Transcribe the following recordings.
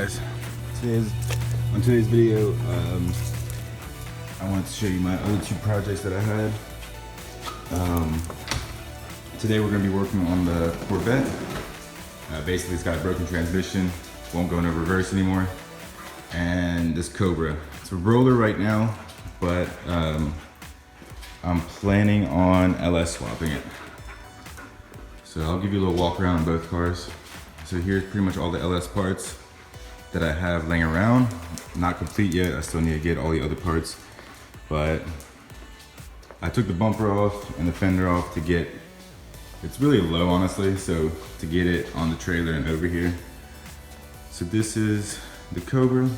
guys, on today's video, I wanted to show you my other two projects that I had. Today we're going to be working on the Corvette. Basically it's got a broken transmission, won't go into reverse anymore, and this Cobra. It's a roller right now, but I'm planning on LS swapping it. So I'll give you a little walk around on both cars. So here's pretty much all the LS parts that I have laying around. Not complete yet, I still need to get all the other parts. But I took the bumper off and the fender off to get, it's really low honestly, so to get it on the trailer and over here. So this is the Cobra.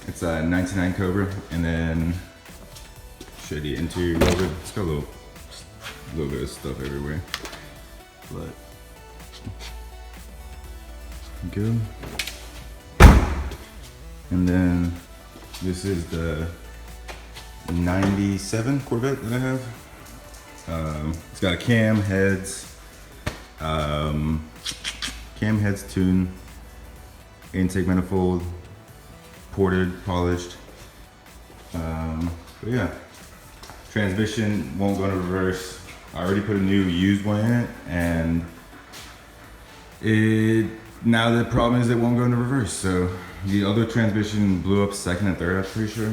It's a 99 Cobra, and then show you the interior of it. It's got a little bit of stuff everywhere, but go. And then this is the 97 Corvette that I have. It's got a cam heads tune, intake manifold, ported, polished. But yeah, transmission won't go into reverse. I already put a new used one in it, and now the problem is it won't go into reverse. So the other transmission blew up second and third, I'm pretty sure.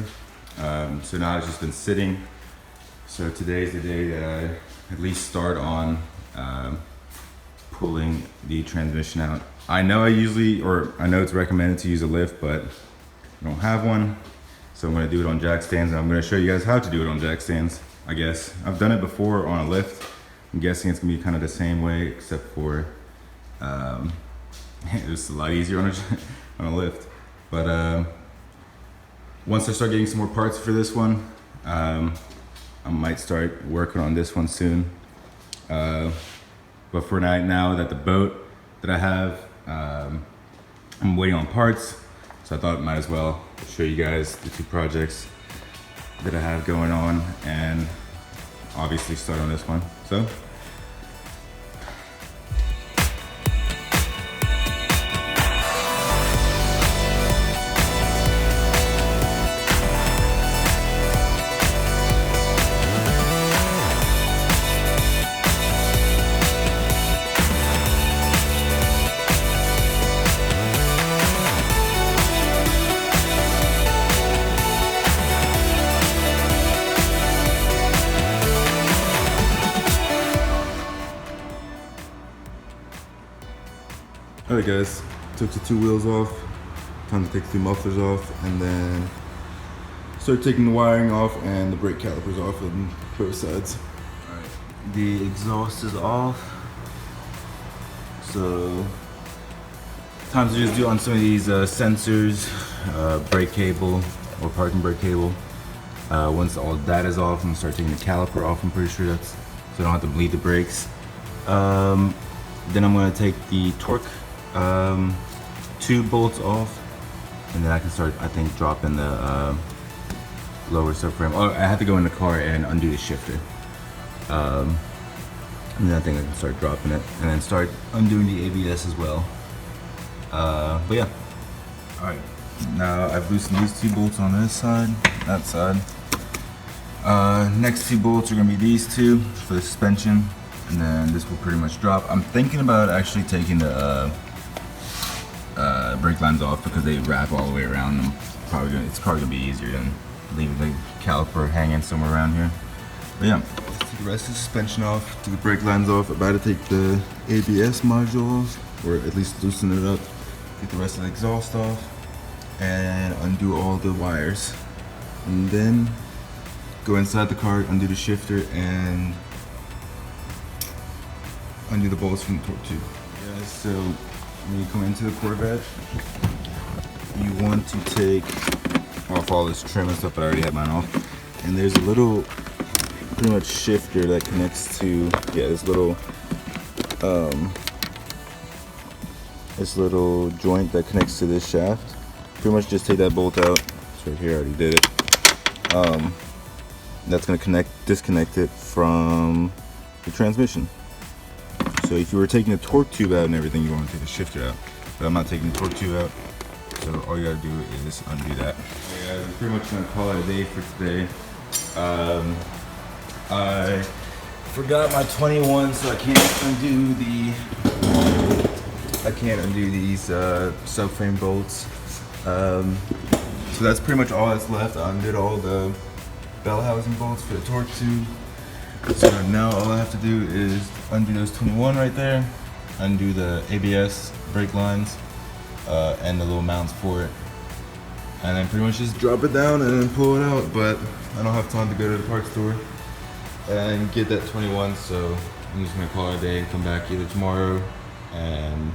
So now it's just been sitting. So today's the day that I at least start on pulling the transmission out. I know I know it's recommended to use a lift, but I don't have one. So I'm gonna do it on jack stands, and I'm gonna show you guys how to do it on jack stands, I guess. I've done it before on a lift. I'm guessing it's gonna be kind of the same way, except for it's a lot easier on a lift. But once I start getting some more parts for this one, I might start working on this one soon. But for now that the boat that I have, I'm waiting on parts, so I thought I might as well show you guys the two projects that I have going on, and obviously start on this one. So alright guys, took the two wheels off, time to take the two mufflers off, and then start taking the wiring off and the brake calipers off on both sides. Alright, the exhaust is off, so time to just do on some of these sensors, brake cable or parking brake cable. Once all that is off, I'm gonna start taking the caliper off. I'm pretty sure that's so I don't have to bleed the brakes. Then I'm gonna take the torque two bolts off, and then I can start, I think, dropping the lower subframe. Oh, I have to go in the car and undo the shifter, and then I think I can start dropping it and then start undoing the ABS as well. But yeah, all right, now I've loosened these two bolts on this side, that side. Next two bolts are gonna be these two for the suspension, and then this will pretty much drop. I'm thinking about actually taking the brake lines off because they wrap all the way around them. It's probably gonna be easier than leaving the caliper hanging somewhere around here. But yeah, let's take the rest of the suspension off, take the brake lines off. About to take the ABS module off, or at least loosen it up. Get the rest of the exhaust off and undo all the wires, and then go inside the car, undo the shifter, and undo the bolts from the torque tube. Yeah, so when you come into the Corvette, you want to take off all this trim and stuff, but I already had mine off. And there's a little, pretty much shifter that connects to, yeah, this little joint that connects to this shaft. Pretty much just take that bolt out. It's right here, I already did it. That's gonna disconnect it from the transmission. So if you were taking the torque tube out and everything, you want to take the shifter out. but I'm not taking the torque tube out. So all you gotta do is undo that. Okay guys, I'm pretty much gonna call it a day for today. I forgot my 21, so I can't undo these subframe bolts. So that's pretty much all that's left. I undid all the bell housing bolts for the torque tube. So now all I have to do is undo those 21 right there, undo the ABS brake lines, and the little mounts for it. And then pretty much just drop it down and then pull it out, but I don't have time to go to the parts store and get that 21, so I'm just gonna call it a day and come back either tomorrow and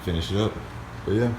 finish it up. But yeah.